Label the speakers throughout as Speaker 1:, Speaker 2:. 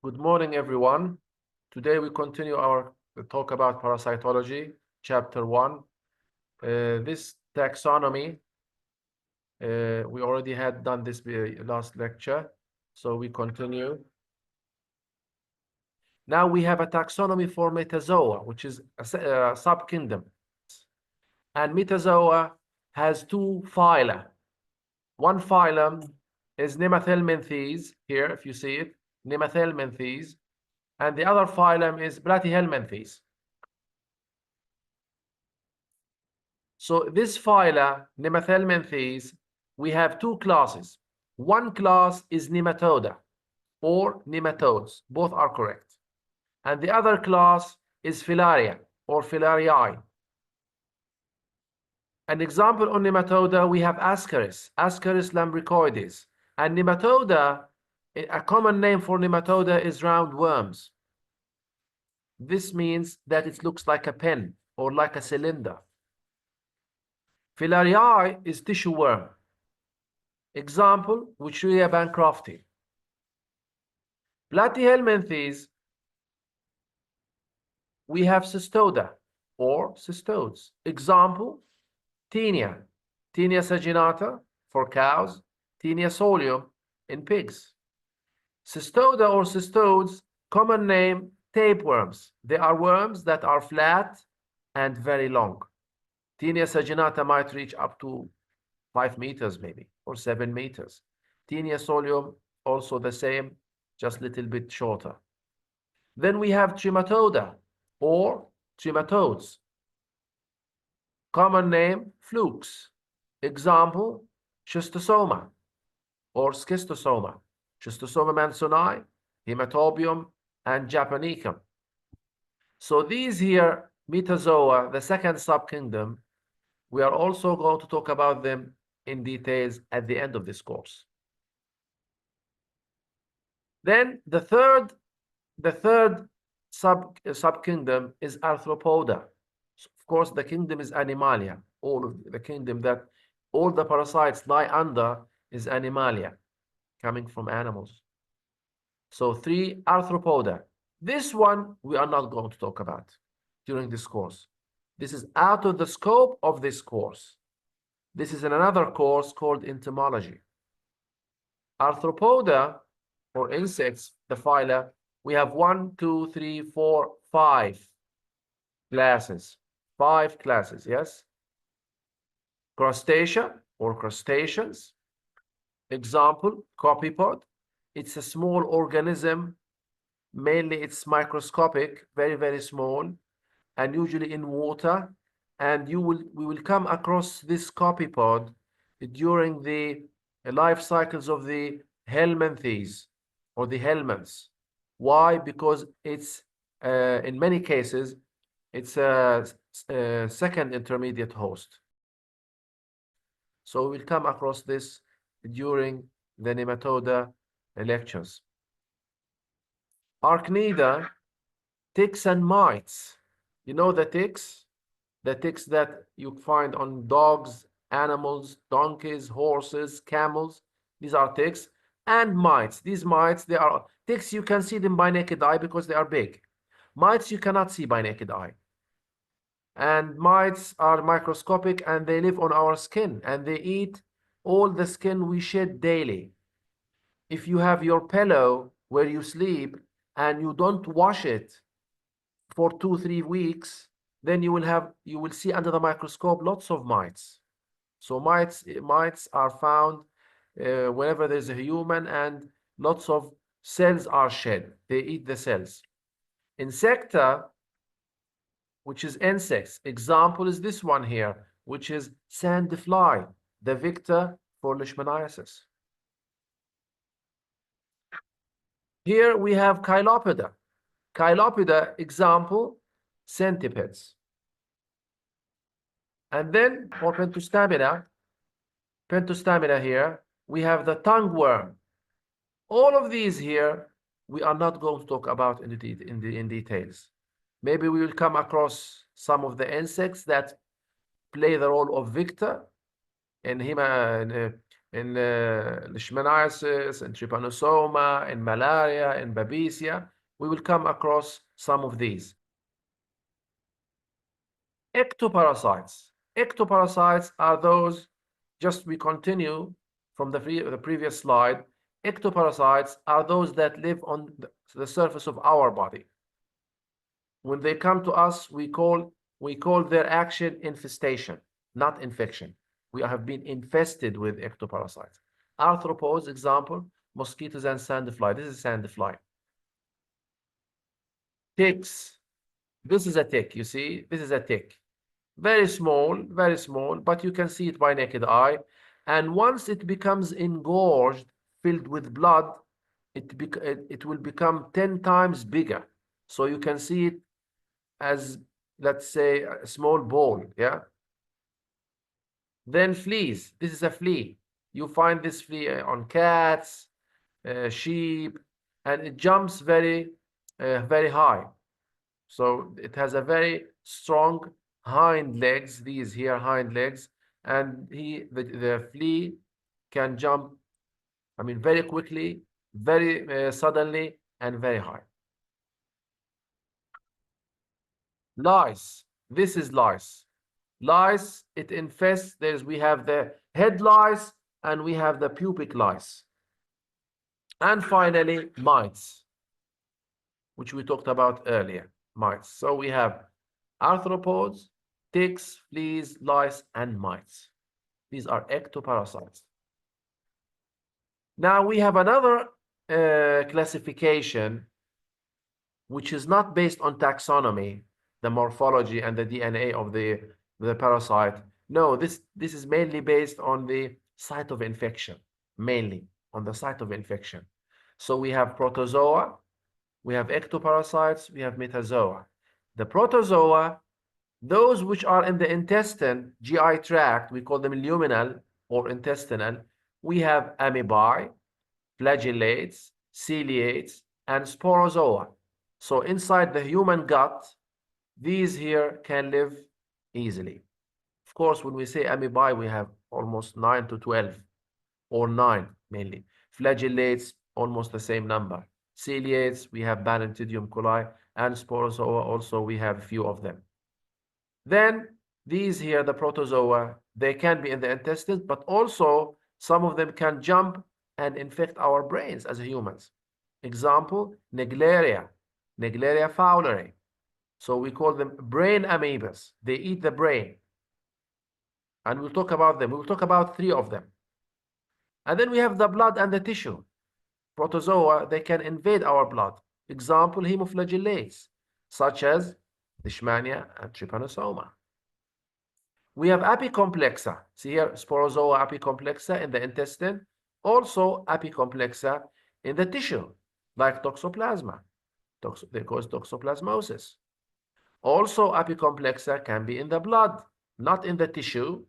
Speaker 1: Good morning, everyone. Today we continue our talk about parasitology, chapter 1. This taxonomy, we already had done this last lecture, so we continue. Now we have a taxonomy for metazoa, which is a subkingdom. And metazoa has two phyla. One phylum is Nemathelminthes, here, if you see it, Nemathelminthes. And the other phylum is Platyhelminthes. So this phyla, Nemathelminthes, we have two classes. One class is Nematoda or nematodes. Both are correct. And the other class is Filaria or Filariae. An example on Nematoda, we have Ascaris lambricoides. And Nematoda, a common name for Nematoda is roundworms. This means that it looks like a pen or like a cylinder. Filariae is tissue worm. Example, Wucheria bancrofti. Platyhelminthes, we have Cystoda or cystodes. Example, Taenia saginata for cows, Taenia solium in pigs. Cystoda or cystodes, common name, tapeworms. They are worms that are flat and very long. Taenia saginata might reach up to 5 meters maybe, or 7 meters. Taenia solium, also the same, just a little bit shorter. Then we have Trematoda or trematodes. Common name, flukes. Example, Schistosoma or Schistosoma. Schistosoma mansoni, Hematobium, and Japonicum. So these here, metazoa, the second subkingdom, we are also going to talk about them in details at the end of this course. Then the third subkingdom is Arthropoda. So of course, the kingdom is Animalia. All of the kingdom that all the parasites lie under is Animalia, coming from animals. So 3 Arthropoda. This one we are not going to talk about during this course. This is out of the scope of this course. This is in another course called entomology. Arthropoda, or insects, the phyla, we have 1, 2, 3, 4, 5 classes. 5 classes, yes? Crustacea or crustaceans. Example, copepod. It's a small organism. Mainly it's microscopic, very, very small, and usually in water. And we will come across this copepod during the life cycles of the helminthes or the helminths. Why? Because it's in many cases it's a second intermediate host. So we'll come across this during the nematoda lectures. Arachnida, ticks and mites. You know the ticks? The ticks that you find on dogs, animals, donkeys, horses, camels. These are ticks. And mites. These mites, they are ticks, you can see them by naked eye because they are big. Mites you cannot see by naked eye. And mites are microscopic and they live on our skin and they eat all the skin we shed daily. If you have your pillow where you sleep and you don't wash it for 2-3 weeks, then you will see under the microscope lots of mites. So mites are found whenever there's a human, and lots of cells are shed. They eat the cells. Insecta, which is insects. Example is this one here, which is sandfly, the vector for leishmaniasis. Here we have Chilopoda. Chilopoda, example, centipedes. And then for Pentostamina here, we have the tongue worm. All of these here, we are not going to talk about in details. Maybe we will come across some of the insects that play the role of vector in in leishmaniasis, in trypanosoma, in malaria, in babesia. We will come across some of these. Ectoparasites. Ectoparasites are those, just we continue from the previous slide. Ectoparasites are those that live on the surface of our body. When they come to us, we call their action infestation, not infection. We have been infested with ectoparasites. Arthropods, example, mosquitoes and sandfly. This is sandfly. Ticks. This is a tick, you see? This is a tick. Very small, but you can see it by naked eye. And once it becomes engorged, filled with blood, it will become 10 times bigger. So you can see it as, let's say, a small ball, yeah? Then fleas. This is a flea. You find this flea on cats, sheep, and it jumps very high. So it has a very strong hind legs, these here hind legs, and the flea can jump, I mean, very quickly, very suddenly, and very high. Lice. This is lice. Lice, it infests. We have the head lice and we have the pubic lice. And finally, mites, which we talked about earlier. Mites. So we have arthropods, ticks, fleas, lice, and mites. These are ectoparasites. Now we have another classification, which is not based on taxonomy, the morphology and the DNA of the parasite. No, this is mainly based on the site of infection, mainly on the site of infection. So we have protozoa, we have ectoparasites, we have metazoa. The protozoa, those which are in the intestine, GI tract, we call them luminal or intestinal. We have amoebae, flagellates, ciliates, and sporozoa. So inside the human gut, these here can live easily. Of course, when we say amoebae, we have almost 9 to 12, or 9 mainly. Flagellates, almost the same number. Ciliates, we have Balantidium coli, and sporozoa also, we have a few of them. Then these here, the protozoa, they can be in the intestines, but also some of them can jump and infect our brains as humans. Example, Naegleria fowleri. So we call them brain amoebas. They eat the brain. And we'll talk about them. We'll talk about 3 of them. And then we have the blood and the tissue. Protozoa, they can invade our blood. Example, hemoflagellates, such as Leishmania and Trypanosoma. We have apicomplexa. See here, Sporozoa apicomplexa in the intestine. Also apicomplexa in the tissue, like Toxoplasma. They cause toxoplasmosis. Also, apicomplexa can be in the blood, not in the tissue,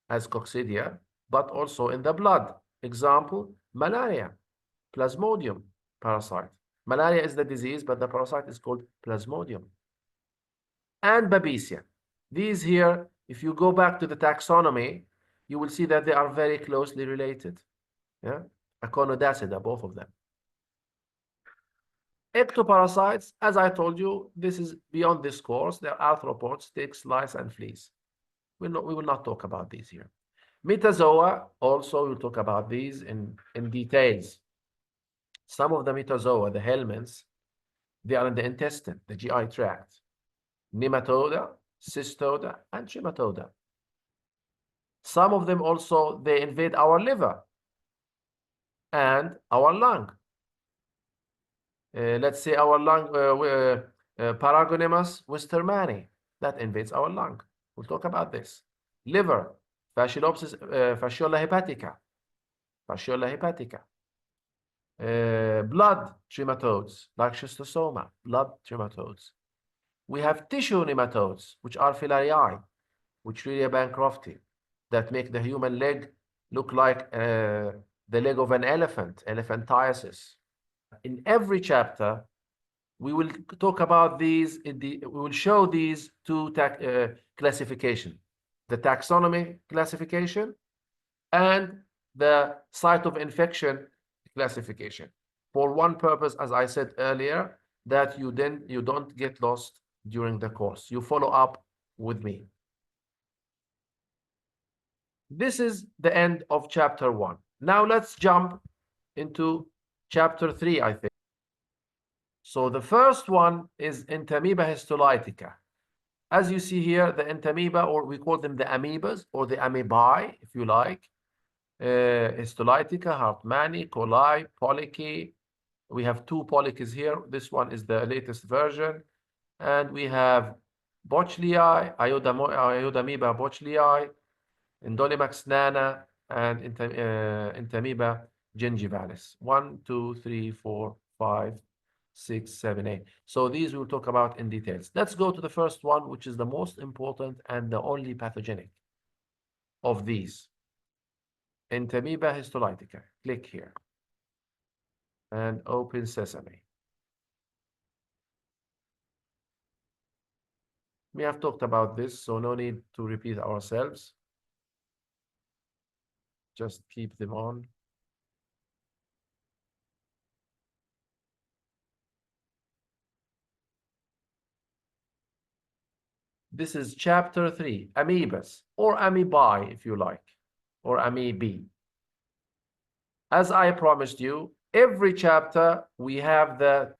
Speaker 1: as coccidia, but also in the blood. Example, malaria, Plasmodium parasite. Malaria is the disease, but the parasite is called Plasmodium. And Babesia. These here, if you go back to the taxonomy, you will see that they are very closely related. Yeah, Aconodacida, both of them. Ectoparasites, as I told you, this is beyond this course. They're arthropods, ticks, lice, and fleas. We will not talk about these here. Metazoa, also we'll talk about these in details. Some of the metazoa, the helminths, they are in the intestine, the GI tract. Nematoda, cystoda, and trematoda. Some of them also, they invade our liver and our lung. Let's say our lung, Paragonemus westermani, that invades our lung. We'll talk about this. Liver, Fasciolopsis, Fasciola hepatica. Blood trematodes, like schistosoma, blood trematodes. We have tissue nematodes, which are filariae, which really are Bancrofti, that make the human leg look like the leg of an elephant, elephantiasis. In every chapter, we will talk about these. We will show these 2 classifications: the taxonomy classification and the site of infection classification. For one purpose, as I said earlier, that you don't get lost during the course. You follow up with me. This is the end of chapter 1. Now let's jump into chapter 3, I think. So the first one is Entamoeba histolytica. As you see here, the Entamoeba, or we call them the amoebas, or the amoebae, if you like. Histolytica, Hartmanni, coli, polychi. We have 2 polyches here. This one is the latest version. And we have Bochlii, Iodamoeba bochlii, Indolimax nana, and Entamoeba gingivalis. 1, 2, 3, 4, 5, 6, 7, 8. So these we'll talk about in details. Let's go to the first one, which is the most important and the only pathogenic of these. Entamoeba histolytica. Click here and open Sesame. We have talked about this, so no need to repeat ourselves. Just keep them on. This is chapter 3, amoebas, or amoebae, if you like, or amoebae. As I promised you, every chapter we have the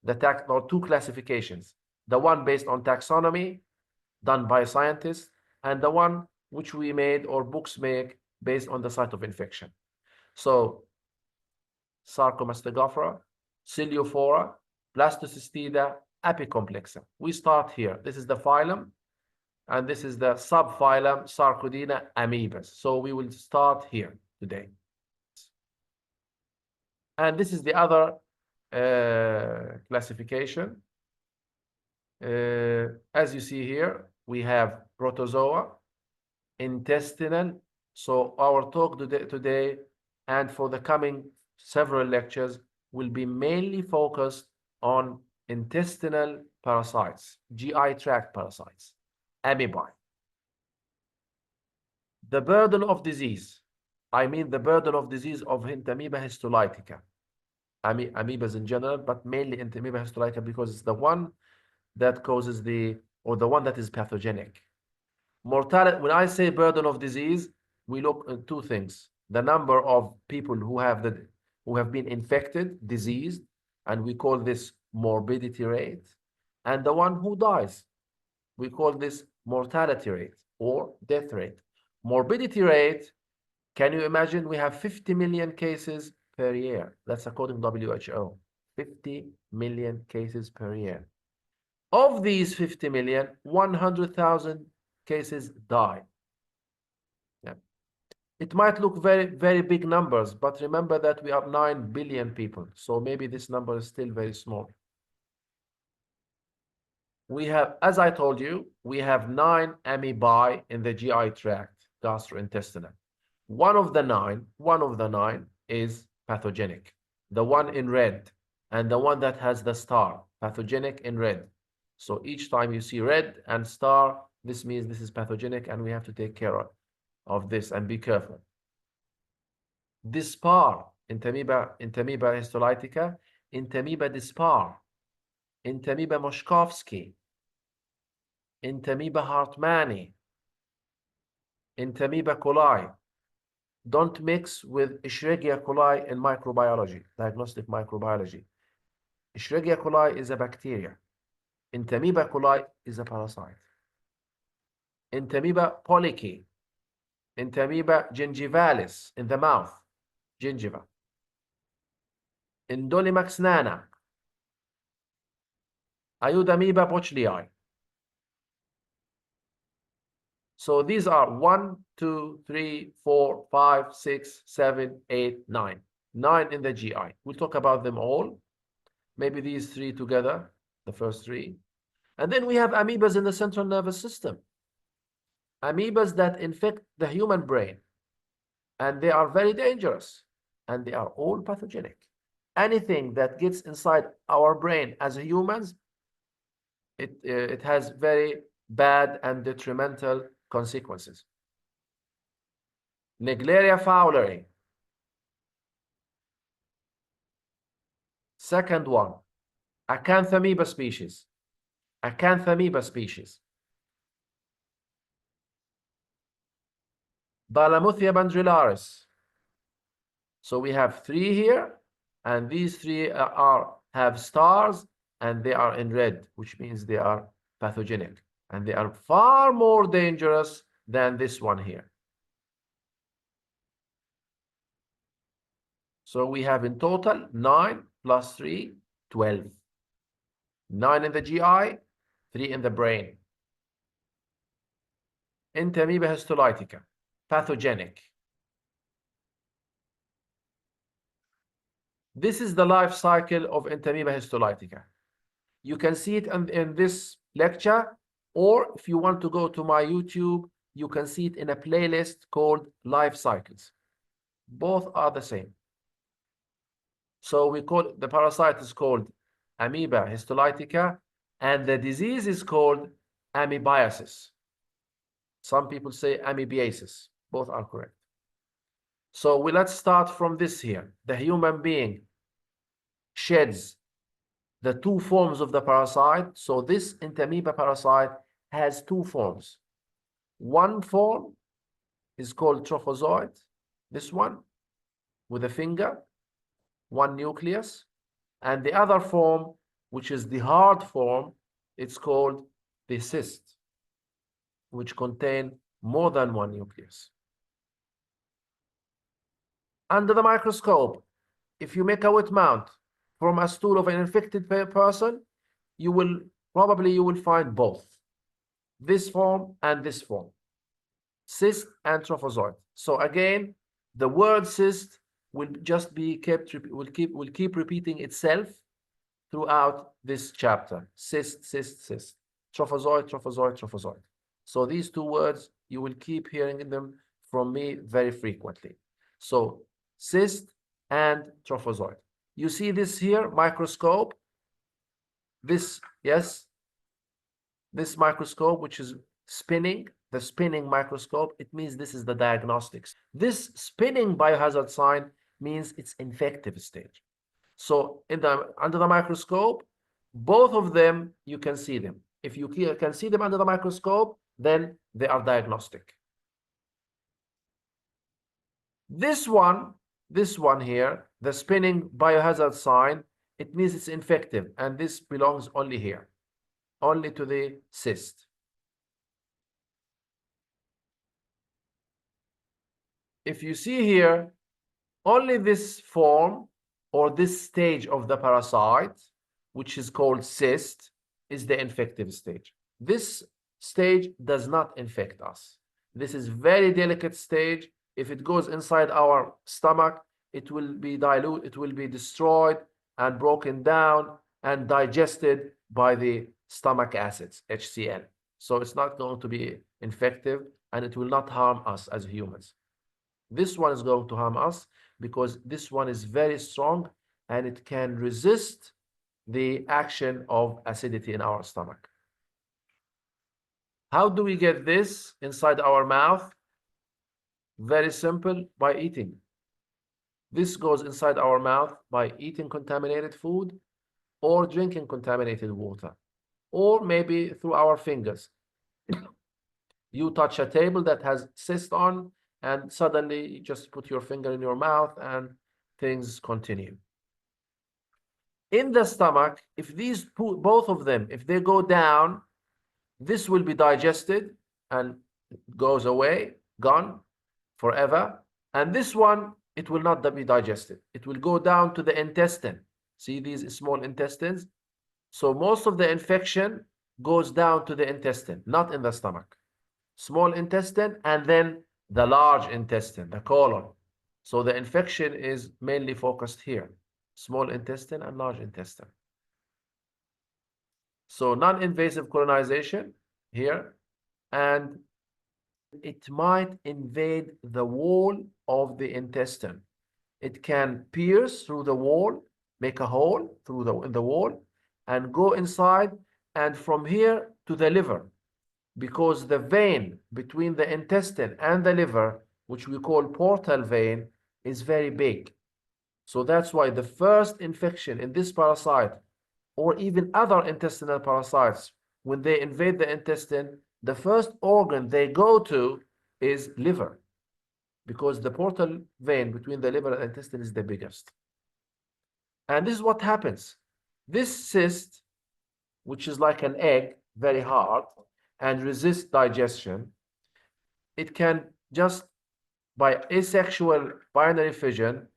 Speaker 1: 2 classifications. The one based on taxonomy, done by scientists, and the one which we made or books make based on the site of infection. So, Sarcomastogophora, Ciliophora, Blastocystida, Apicomplexa. We start here. This is the phylum, and this is the subphylum Sarcodina amoebas. So we will start here today. And this is the other classification. As you see here, we have protozoa, intestinal. So our talk today and for the coming several lectures will be mainly focused on intestinal parasites, GI tract parasites, amoebae. The burden of disease, I mean the burden of disease of Entamoeba histolytica, amoebas in general, but mainly Entamoeba histolytica because it's the one that causes the one that is pathogenic. Mortality, when I say burden of disease, we look at 2 things. The number of people who have been infected, diseased, and we call this morbidity rate, and the one who dies. We call this mortality rate or death rate. Morbidity rate, can you imagine we have 50 million cases per year? That's according to WHO. 50 million cases per year. Of these 50 million, 100,000 cases die. Yeah. It might look very, very big numbers, but remember that we are 9 billion people. So maybe this number is still very small. We have, as I told you, we have 9 amoebae in the GI tract, gastrointestinal. One of the nine is pathogenic. The one in red and the one that has the star, pathogenic in red. So each time you see red and star, this means this is pathogenic and we have to take care of this and be careful. Dispar, Entamoeba histolytica, Entamoeba dispar, Entamoeba moshkovsky, Entamoeba hartmanni, Entamoeba coli. Don't mix with Escherichia coli in microbiology, diagnostic microbiology. Escherichia coli is a bacteria. Entamoeba coli is a parasite. Entamoeba polychi, Entamoeba gingivalis in the mouth, gingiva. Indolimax nana, Iodamoeba bochlii. So these are 1, 2, 3, 4, 5, 6, 7, 8, 9. 9 in the GI. We'll talk about them all. Maybe these 3 together, the first 3. And then we have amoebas in the central nervous system. Amoebas that infect the human brain. And they are very dangerous. And they are all pathogenic. Anything that gets inside our brain as humans, it has very bad and detrimental consequences. Naegleria fowleri. Second one, Acanthamoeba species. Acanthamoeba species. Balamuthia bandrilaris. So we have three here, and these three have stars, and they are in red, which means they are pathogenic, and they are far more dangerous than this one here. So we have in total 9 plus 3, 12. 9 in the GI, 3 in the brain. Entamoeba histolytica, pathogenic. This is the life cycle of Entamoeba histolytica. You can see it in this lecture, or if you want to go to my YouTube, you can see it in a playlist called Life Cycles. Both are the same. So we call the parasite is called Amoeba histolytica, and the disease is called amoebiasis. Some people say amoebiasis. Both are correct. So let's start from this here. The human being sheds the two forms of the parasite. So this Entamoeba parasite has two forms. One form is called trophozoite, this one with a finger, one nucleus, and the other form, which is the hard form, it's called the cyst, which contain more than one nucleus. Under the microscope, if you make a wet mount from a stool of an infected person, you will find both this form and this form, cyst and trophozoite. So again, the word cyst will just be will keep repeating itself throughout this chapter. Cyst, cyst, cyst. Trophozoite, trophozoite, trophozoite. So these two words, you will keep hearing them from me very frequently. So cyst and trophozoite. You see this here, microscope. This, yes, this microscope, which is spinning, the spinning microscope, it means this is the diagnostics. This spinning biohazard sign means it's infective stage. So under the microscope, both of them, you can see them. If you can see them under the microscope, then they are diagnostic. This one here, the spinning biohazard sign, it means it's infective, and this belongs only here, only to the cyst. If you see here, only this form or this stage of the parasite, which is called cyst, is the infective stage. This stage does not infect us. This is very delicate stage. If it goes inside our stomach, it will be dilute, it will be destroyed and broken down and digested by the stomach acids, HCl. So it's not going to be infective, and it will not harm us as humans. This one is going to harm us because this one is very strong and it can resist the action of acidity in our stomach. How do we get this inside our mouth? Very simple, by eating. This goes inside our mouth by eating contaminated food or drinking contaminated water, or maybe through our fingers. You touch a table that has cyst on, and suddenly you just put your finger in your mouth and things continue. In the stomach, if these both of them, if they go down, this will be digested and goes away, gone forever. And this one, it will not be digested. It will go down to the intestine. See these small intestines? So most of the infection goes down to the intestine, not in the stomach. Small intestine and then the large intestine, the colon. So the infection is mainly focused here, small intestine and large intestine. So non-invasive colonization here, and it might invade the wall of the intestine. It can pierce through the wall, make a hole in the wall, and go inside, and from here to the liver, because the vein between the intestine and the liver which we call portal vein, is very big. So that's why the first infection in this parasite, or even other intestinal parasites, when they invade the intestine, the first organ they go to is liver, because the portal vein between the liver and intestine is the biggest. And this is what happens. This cyst, which is like an egg, very hard, and resists digestion, it can just, by asexual binary fission,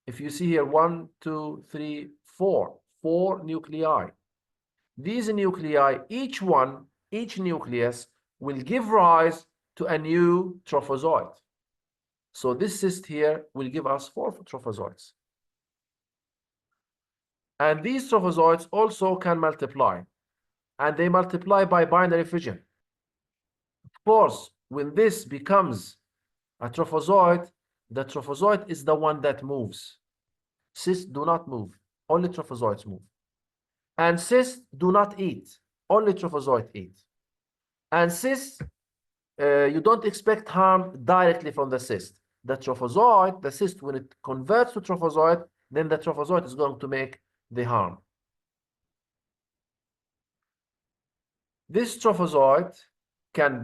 Speaker 1: if you see here, 1, 2, 3, 4, 4 nuclei. These nuclei, each nucleus will give rise to a new trophozoite. So this cyst here will give us 4 trophozoites. And these trophozoites also can multiply, and they multiply by binary fission. Of course, when this becomes a trophozoite, the trophozoite is the one that moves. Cysts do not move, only trophozoites move. And cysts do not eat, only trophozoite eat. And cysts, you don't expect harm directly from the cyst. The trophozoite, the cyst, when it converts to trophozoite, then the trophozoite is going to make the harm. This trophozoite can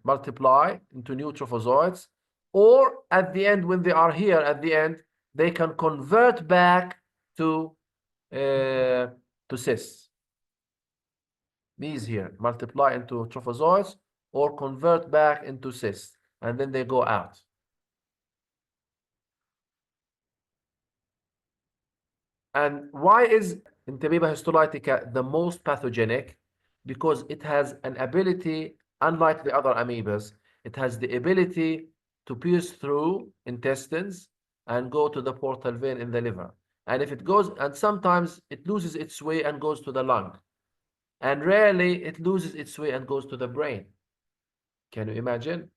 Speaker 1: multiply into new trophozoites, or at the end, when they are here at the end, they can convert back to cysts. These here multiply into trophozoites or convert back into cysts, and then they go out. And why is Entamoeba histolytica the most pathogenic? Because it has an ability, unlike the other amoebas, it has the ability to pierce through intestines and go to the portal vein in the liver. And if it goes, and sometimes it loses its way and goes to the lung. And rarely it loses its way and goes to the brain. Can you imagine?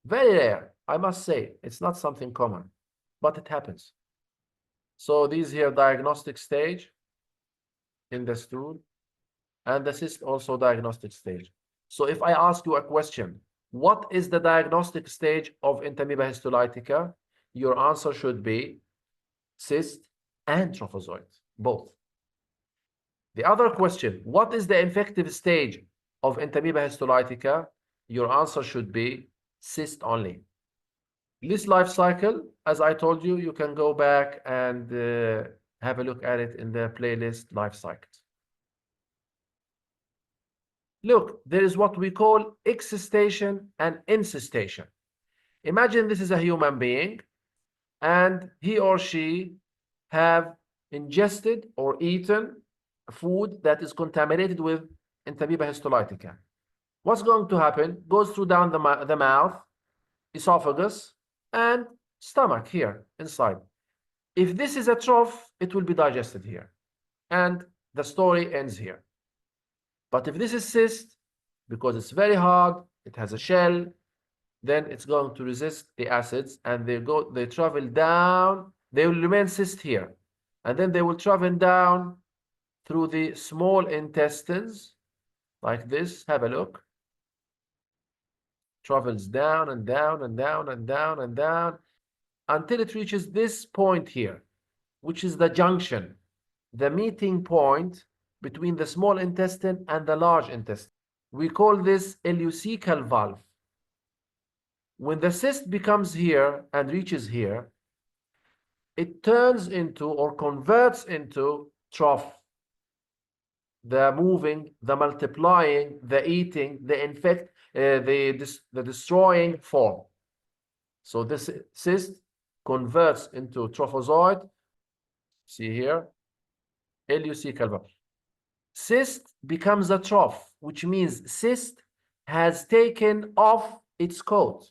Speaker 1: Very rare, I must say. It's not something common, but it happens. So these here, diagnostic stage in the stool, and the cyst also diagnostic stage. So if I ask you a question, what is the diagnostic stage of Entamoeba histolytica? Your answer should be cyst and trophozoite, both. The other question, what is the infective stage of Entamoeba histolytica? Your answer should be cyst only. This life cycle, as I told you, you can go back and have a look at it in the playlist life cycles. Look, there is what we call excistation and incestation. Imagine this is a human being, and he or she have ingested or eaten food that is contaminated with Entamoeba histolytica. What's going to happen? Goes through down the mouth, esophagus, and stomach here inside. If this is a trough, it will be digested here, and the story ends here. But if this is cyst, because it's very hard, it has a shell, then it's going to resist the acids, and they travel down. They will remain cyst here, and then they will travel down through the small intestines like this. Have a look. Travels down and down and down and down and down until it reaches this point here, which is the junction, the meeting point between the small intestine and the large intestine. We call this Ucal valve. When the cyst becomes here and reaches here, it turns into or converts into trough. The moving, the multiplying, the eating, the destroying form. So this cyst converts into trophozoite. See here, Ucal valve. Cyst becomes a trough, which means cyst has taken off its coat.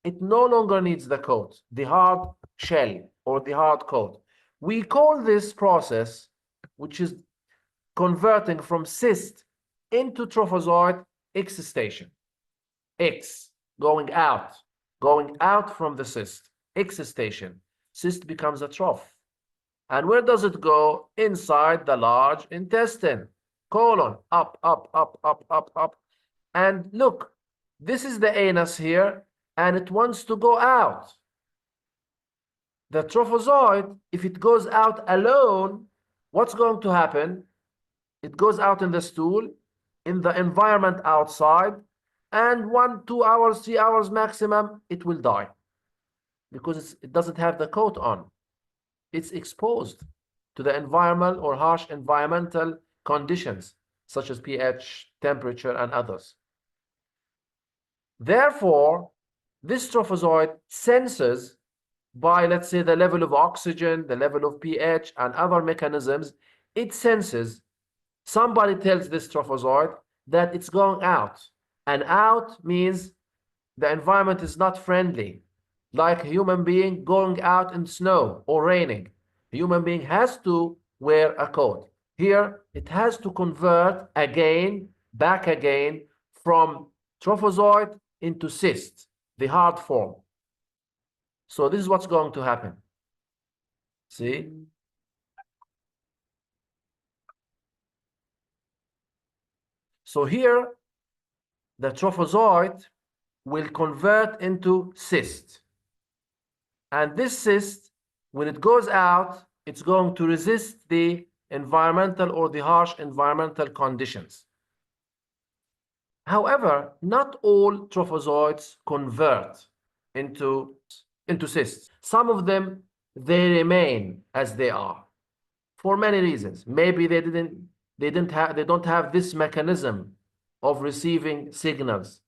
Speaker 1: It no longer needs the coat, the hard shell or the hard coat. We call this process, which is converting from cyst into trophozoite, excistation. X, going out from the cyst, excistation. Cyst becomes a trough. And where does it go? Inside the large intestine, colon, up, up, up, up, up, up. And look, this is the anus here, and it wants to go out. The trophozoite, if it goes out alone, what's going to happen? It goes out in the stool, in the environment outside, and 1, 2 hours, 3 hours maximum, it will die because it doesn't have the coat on. It's exposed to the environment or harsh environmental conditions, such as pH, temperature, and others. Therefore, this trophozoite senses by, let's say, the level of oxygen, the level of pH, and other mechanisms, it senses. Somebody tells this trophozoite that it's going out. And out means the environment is not friendly. Like a human being going out in snow or raining. A human being has to wear a coat. Here, it has to convert again, back again, from trophozoite into cyst, the hard form. So this is what's going to happen. See? So here, the trophozoite will convert into cyst. And this cyst, when it goes out, it's going to resist the environmental or the harsh environmental conditions. However, not all trophozoites convert into cysts. Some of them, they remain as they are for many reasons. Maybe they don't have this mechanism of receiving signals,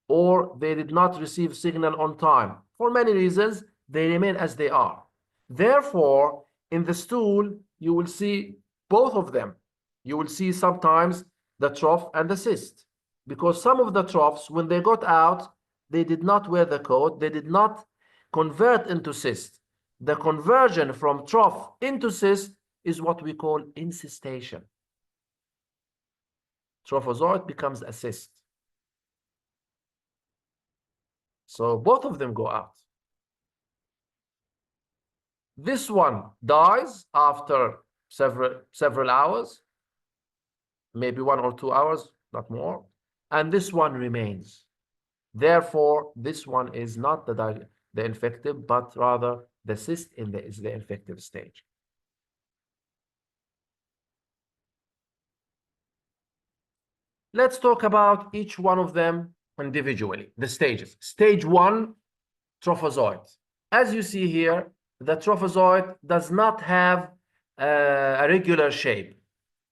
Speaker 1: or they did not receive signal on time. For many reasons, they remain as they are. Therefore, in the stool, you will see both of them. You will see sometimes the trough and the cyst, because some of the troughs, when they got out, they did not wear the coat, they did not convert into cyst. The conversion from trough into cyst is what we call encystation. Trophozoite becomes a cyst. So both of them go out. This one dies after several hours, maybe 1 or 2 hours, not more, and this one remains. Therefore, this one is not the infective, but rather the cyst is the infective stage. Let's talk about each one of them individually, the stages. Stage 1, trophozoite. As you see here, the trophozoite does not have a regular shape.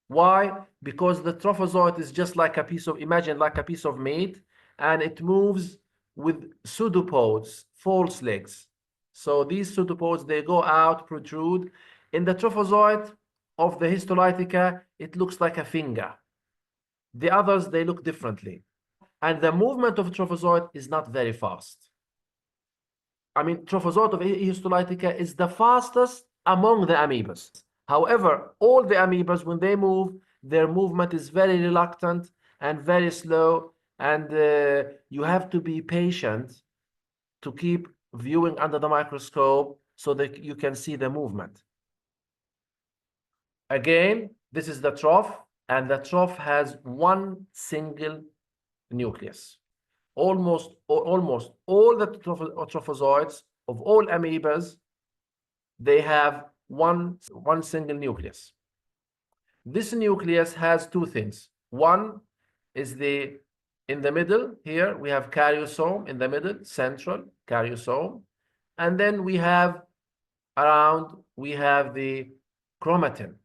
Speaker 1: Why? Because the trophozoite is just like a piece of, imagine like a piece of meat, and it moves with pseudopods, false legs. So these pseudopods, they go out, protrude. In the trophozoite of the histolytica, it looks like a finger. The others, they look differently. And the movement of trophozoite is not very fast. I mean, trophozoite of histolytica is the fastest among the amoebas. However, all the amoebas, when they move, their movement is very reluctant and very slow, and you have to be patient to keep viewing under the microscope so that you can see the movement. Again, this is the trough, and the trough has one single nucleus. Almost all the trophozoites of all amoebas, they have one single nucleus. This nucleus has two things. One is in the middle here, we have karyosome in the middle, central karyosome. And then we have the chromatin.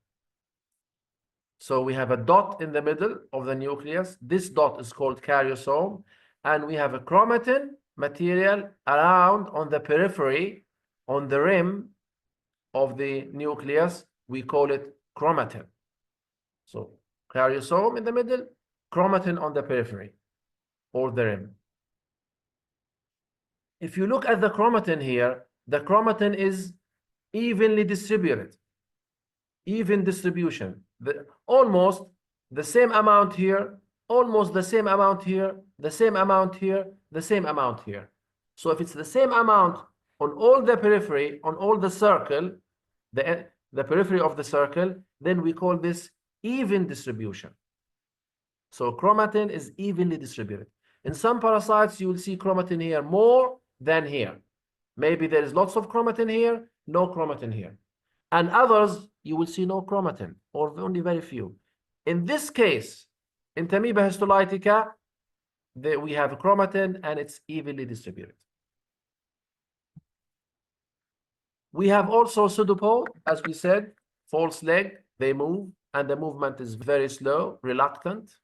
Speaker 1: So we have a dot in the middle of the nucleus. This dot is called karyosome. And we have a chromatin material around on the periphery, on the rim of the nucleus. We call it chromatin. So karyosome in the middle, chromatin on the periphery or the rim. If you look at the chromatin here, the chromatin is evenly distributed. Even distribution. Almost the same amount here, almost the same amount here, the same amount here, the same amount here. So if it's the same amount on all the periphery, on all the circle, the periphery of the circle, then we call this even distribution. So chromatin is evenly distributed. In some parasites, you will see chromatin here more than here. Maybe there is lots of chromatin here, no chromatin here. And others, you will see no chromatin or only very few. In this case, Entamoeba histolytica, we have chromatin and it's evenly distributed. We have also pseudopod, as we said, false leg, they move, and the movement is very slow, reluctant.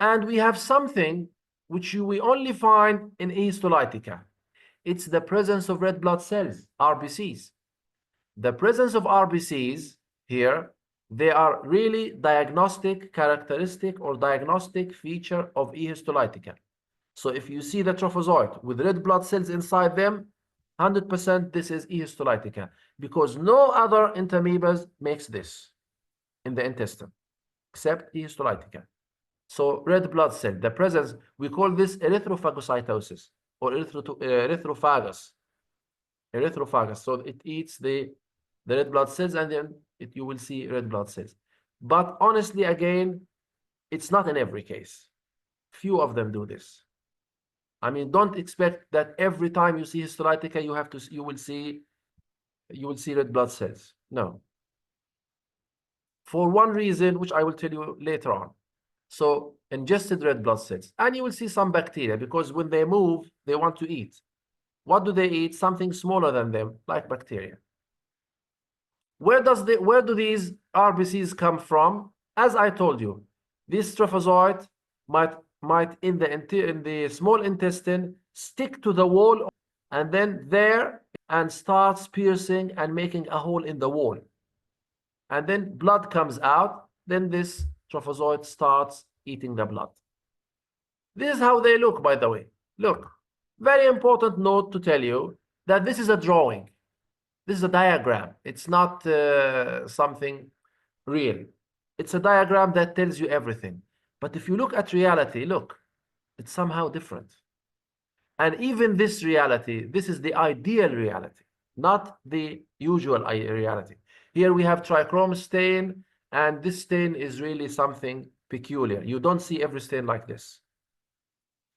Speaker 1: And we have something which we only find in E. histolytica. It's the presence of red blood cells, RBCs. The presence of RBCs here, they are really diagnostic characteristic or diagnostic feature of E. histolytica. So if you see the trophozoite with red blood cells inside them, 100% this is E. histolytica, because no other entamoebas makes this in the intestine except E. histolytica. So red blood cell, the presence, we call this erythrophagocytosis or erythrophagous. Erythrophagous. So it eats the red blood cells, and then you will see red blood cells. But honestly, again, it's not in every case. Few of them do this. I mean, don't expect that every time you see histolytica, you will see red blood cells. No. For one reason, which I will tell you later on. So ingested red blood cells, and you will see some bacteria, because when they move, they want to eat. What do they eat? Something smaller than them, like bacteria. Where do these RBCs come from? As I told you, this trophozoite might in the small intestine stick to the wall, and then there and starts piercing and making a hole in the wall. And then blood comes out, then this trophozoite starts eating the blood. This is how they look, by the way. Look, very important note to tell you that this is a drawing. This is a diagram. It's not something real. It's a diagram that tells you everything. But if you look at reality, look, it's somehow different. And even this reality, this is the ideal reality, not the usual reality. Here we have trichrome stain, and this stain is really something peculiar. You don't see every stain like this.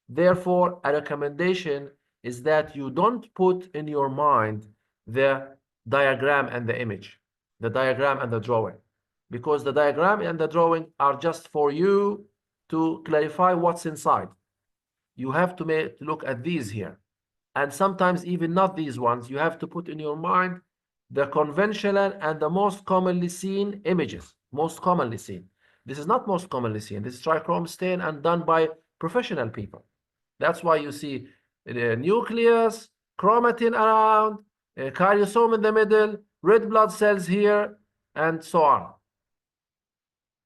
Speaker 1: Therefore, a recommendation is that you don't put in your mind the diagram and the image, the diagram and the drawing, because the diagram and the drawing are just for you to clarify what's inside. You have to look at these here, and sometimes even not these ones. You have to put in your mind the conventional and the most commonly seen images, most commonly seen. This is not most commonly seen. This is trichrome stain and done by professional people. That's why you see the nucleus, chromatin around, karyosome in the middle, red blood cells here, and so on.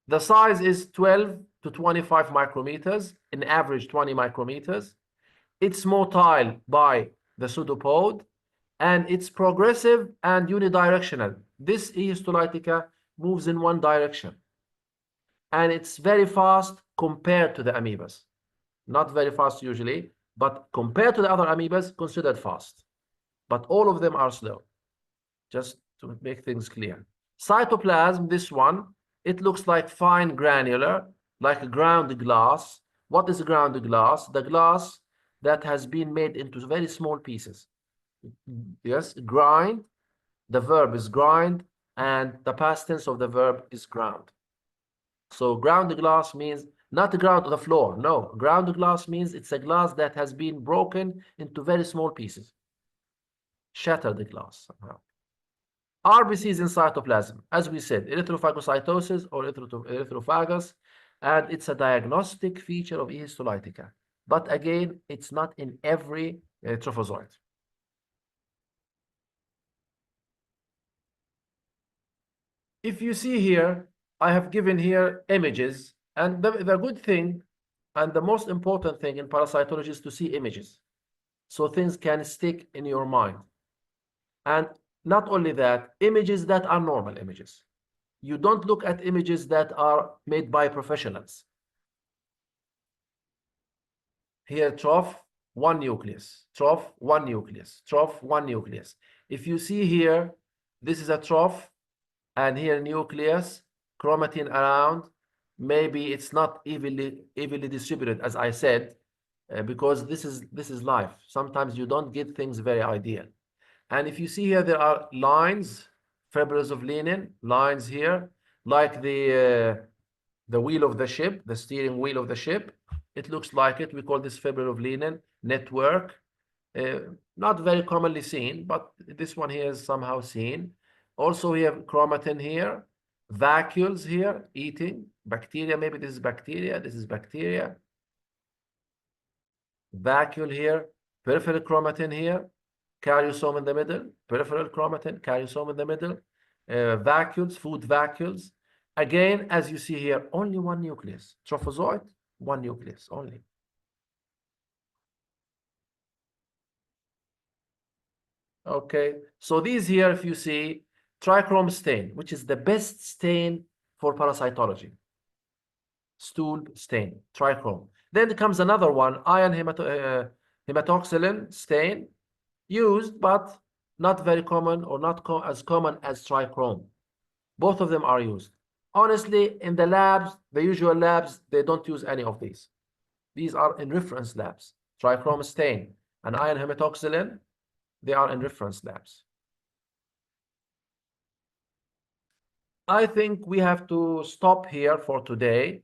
Speaker 1: The size is 12 to 25 micrometers, in average 20 micrometers. It's motile by the pseudopod, and it's progressive and unidirectional. This E. histolytica moves in one direction, and it's very fast compared to the amoebas. Not very fast usually, but compared to the other amoebas, considered fast. But all of them are slow, just to make things clear. Cytoplasm, this one, it looks like fine granular, like a ground glass. What is ground glass? The glass that has been made into very small pieces. Yes, grind. The verb is grind, and the past tense of the verb is ground. So ground glass means not the ground of the floor. No, ground glass means it's a glass that has been broken into very small pieces. Shatter the glass somehow. RBCs in cytoplasm, as we said, erythrophagocytosis or erythrophagous, and it's a diagnostic feature of E. histolytica. But again, it's not in every trophozoite. If you see here, I have given here images, and the good thing and the most important thing in parasitology is to see images, so things can stick in your mind. And not only that, images that are normal images. You don't look at images that are made by professionals. Here, trough, one nucleus, trough, one nucleus, trough, one nucleus. If you see here, this is a trough, and here nucleus, chromatin around, maybe it's not evenly distributed, as I said, because this is life. Sometimes you don't get things very ideal. And if you see here, there are lines, fibrils of linen, lines here, like the wheel of the ship, the steering wheel of the ship. It looks like it. We call this fibril of linen network. Uh, Not very commonly seen, but this one here is somehow seen. Also, we have chromatin here, vacuoles here, eating, bacteria, maybe this is bacteria, vacuole here, peripheral chromatin here, caryosome in the middle, peripheral chromatin, caryosome in the middle, vacuoles, food vacuoles. Again, as you see here, only one nucleus. Trophozoite, one nucleus only. Okay, so these here, if you see, trichrome stain, which is the best stain for parasitology. Stool stain, trichrome. Then comes another one, iron hematoxylin stain, used, but not very common or not as common as trichrome. Both of them are used. Honestly, in the labs, the usual labs, they don't use any of these. These are in reference labs. Trichrome stain and iron hematoxylin, they are in reference labs. I think we have to stop here for today.